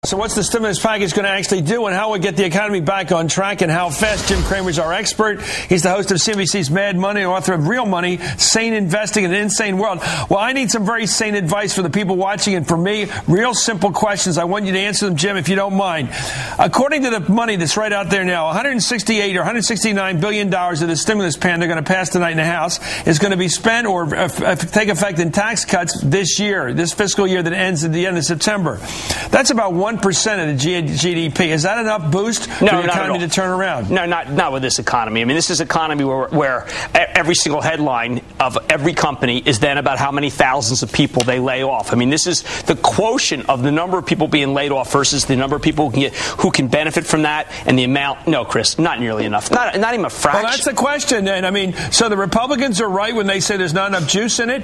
So what's the stimulus package going to actually do, and how will it get the economy back on track, and how fast? Jim Cramer is our expert. He's the host of CNBC's Mad Money, author of Real Money, Sane Investing in an Insane World. Well, I need some very sane advice for the people watching, and for me, real simple questions. I want you to answer them, Jim, if you don't mind. According to the money that's right out there now, 168 or 169 billion dollars of the stimulus plan they're going to pass tonight in the House is going to be spent or take effect in tax cuts this year, this fiscal year that ends at the end of September. That's about 1% of the GDP. Is that enough boost for the economy to turn around? No, not with this economy. I mean, this is an economy where every single headline of every company is then about how many thousands of people they lay off. I mean, this is the quotient of the number of people being laid off versus the number of people who can benefit from that, and the amount. No, Chris, not nearly enough. Not even a fraction. Well, that's the question then. I mean, so the Republicans are right when they say there's not enough juice in it?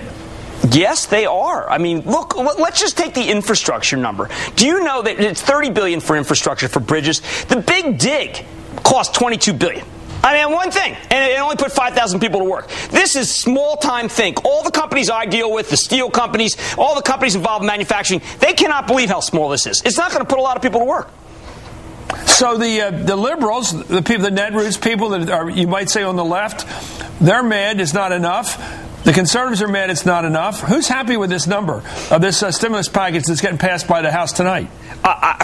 Yes, they are. I mean, look, let's just take the infrastructure number. Do you know that it's $30 billion for infrastructure for bridges? The Big Dig cost $22 billion. I mean, one thing, and it only put 5,000 people to work. This is small-time think. All the companies I deal with, the steel companies, all the companies involved in manufacturing, they cannot believe how small this is. It's not going to put a lot of people to work. So the liberals, the people, the netroots, people that are, you might say, on the left, they're mad it's not enough. The conservatives are mad it's not enough. Who's happy with this number of this stimulus package that's getting passed by the House tonight?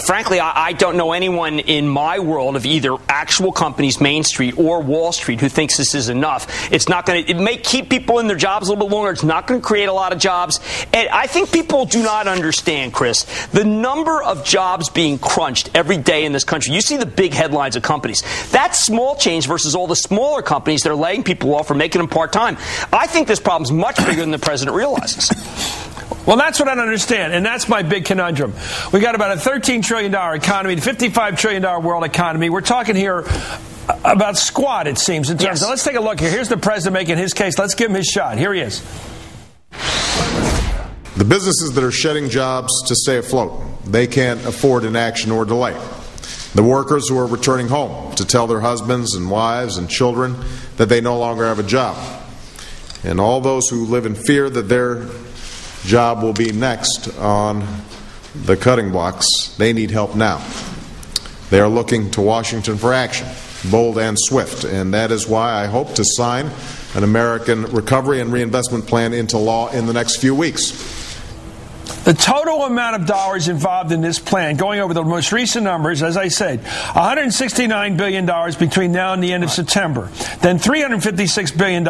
Frankly, I don't know anyone in my world of either actual companies, Main Street or Wall Street, who thinks this is enough. It's not going to. It may keep people in their jobs a little bit longer. It's not going to create a lot of jobs. And I think people do not understand, Chris, the number of jobs being crunched every day in this country. You see the big headlines of companies. That's small change versus all the smaller companies that are laying people off or making them part-time. I think this problem's much bigger than the president realizes. Well, that's what I don't understand, and that's my big conundrum. We got about a $13 trillion economy, $55 trillion world economy. We're talking here about squat, it seems, in terms of, let's take a look here. Here's the president making his case. Let's give him his shot. Here he is. The businesses that are shedding jobs to stay afloat, they can't afford inaction or delay. The workers who are returning home to tell their husbands and wives and children that they no longer have a job. And all those who live in fear that their job will be next on the cutting blocks, they need help now. They are looking to Washington for action, bold and swift, and that is why I hope to sign an American Recovery and Reinvestment Plan into law in the next few weeks. The total amount of dollars involved in this plan, going over the most recent numbers, as I said, $169 billion between now and the end of September. Then $356 billion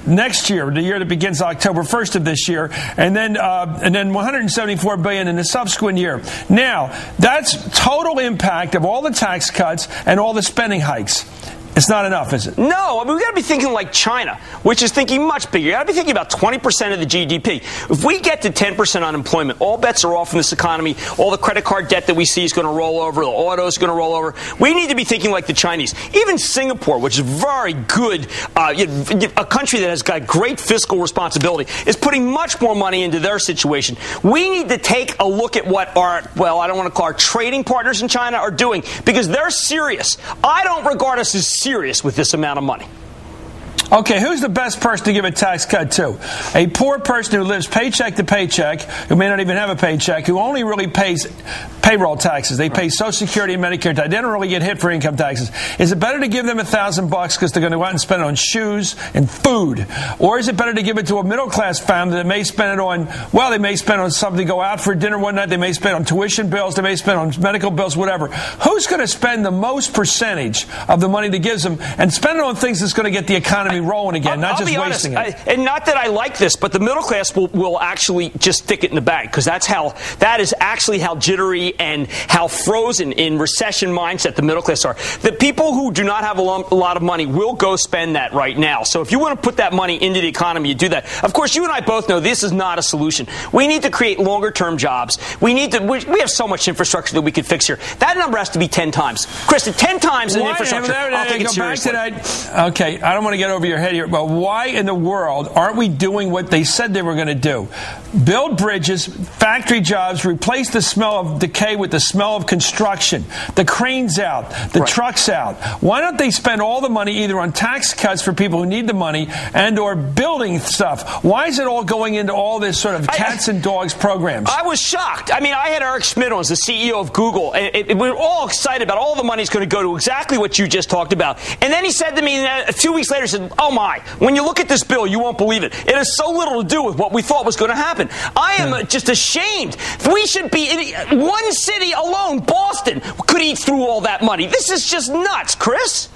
next year, the year that begins October 1st of this year, and then $174 billion in the subsequent year. Now, that's total impact of all the tax cuts and all the spending hikes. It's not enough, is it? No. I mean, we've got to be thinking like China, which is thinking much bigger. You've got to be thinking about 20% of the GDP. If we get to 10% unemployment, all bets are off in this economy. All the credit card debt that we see is going to roll over. The auto is going to roll over. We need to be thinking like the Chinese. Even Singapore, which is very good, a country that has got great fiscal responsibility, is putting much more money into their situation. We need to take a look at what our, well, I don't want to call our trading partners in China are doing, because they're serious. I don't regard us as serious with this amount of money. Okay, who's the best person to give a tax cut to? A poor person who lives paycheck to paycheck, who may not even have a paycheck, who only really pays payroll taxes. They pay Social Security and Medicare tax. They don't really get hit for income taxes. Is it better to give them $1,000 because they're going to go out and spend it on shoes and food? Or is it better to give it to a middle-class family that may spend it on, well, they may spend on something to go out for dinner one night. They may spend on tuition bills. They may spend on medical bills, whatever. Who's going to spend the most percentage of the money that gives them and spend it on things that's going to get the economy rolling again, not just wasting it? And not that I like this, but the middle class will actually just stick it in the bank, because that is actually how jittery and how frozen in recession mindset the middle class are. The people who do not have a lot of money will go spend that right now. So if you want to put that money into the economy, you do that. Of course, you and I both know this is not a solution. We need to create longer-term jobs. We have so much infrastructure that we could fix here. That number has to be 10 times. Chris, 10 times in infrastructure, I'll take it seriously. Okay, I don't want to get over your head here, but why in the world aren't we doing what they said they were going to do? Build bridges, factory jobs, replace the smell of decay with the smell of construction. The cranes out, the trucks out. Why don't they spend all the money either on tax cuts for people who need the money and or building stuff? Why is it all going into all this sort of cats and dogs programs? I was shocked. I mean, I had Eric Schmidt on as the CEO of Google. We were all excited about all the money's going to go to exactly what you just talked about. And then he said to me a few weeks later, he said, oh my, when you look at this bill, you won't believe it. It has so little to do with what we thought was going to happen. I am just ashamed. We should be in one city alone, Boston, could eat through all that money. This is just nuts, Chris.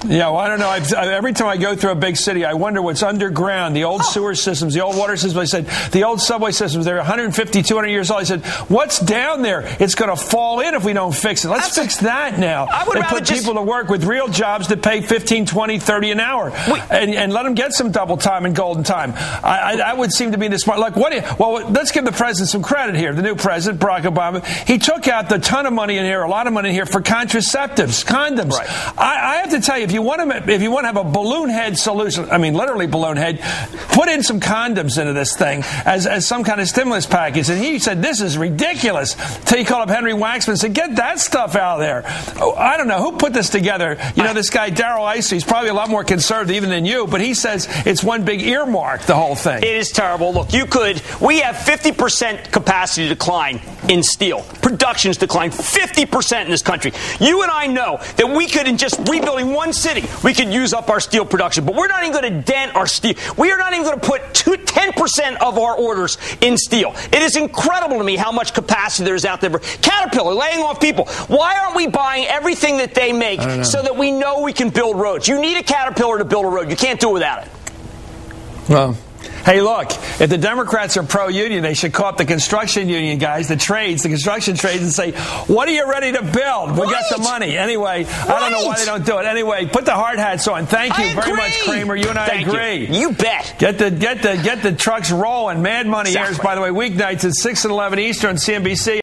Yeah, well, I don't know. Every time I go through a big city, I wonder what's underground. The old sewer systems, the old water systems. I said, the old subway systems, they're 150, 200 years old. I said, what's down there? It's going to fall in if we don't fix it. Let's fix that now. I would and put people to work with real jobs that pay 15, 20, 30 an hour. And let them get some double time and golden time. That would seem to be the smart. Like, well, let's give the president some credit here. The new president, Barack Obama, he took out a ton of money in here, a lot of money in here for contraceptives, condoms. Right. I have to tell you, if you want to have a balloon head solution, I mean literally balloon head, put in some condoms into this thing as some kind of stimulus package. And he said, this is ridiculous. Till he called up Henry Waxman and said, get that stuff out of there. Oh, I don't know who put this together. You know, this guy Darrell Issa, he's probably a lot more conservative even than you, but he says it's one big earmark, the whole thing. It is terrible. Look, we have 50% capacity decline in steel. Production's declined 50% in this country. You and I know that we could, in just rebuilding one city, we could use up our steel production, but we're not even going to dent our steel. We are not even going to put 10% of our orders in steel. It is incredible to me how much capacity there is out there. Caterpillar laying off people. Why aren't we buying everything that they make so that we know we can build roads? You need a Caterpillar to build a road. You can't do it without it. Well, hey, look, if the Democrats are pro-union, they should call up the construction union guys, the construction trades, and say, what are you ready to build? We got the money. Anyway, I don't know why they don't do it. Anyway, put the hard hats on. Thank you very much, Cramer. You and I agree. You bet. Get the trucks rolling. Mad Money airs, by the way, weeknights at 6 and 11 Eastern, CNBC.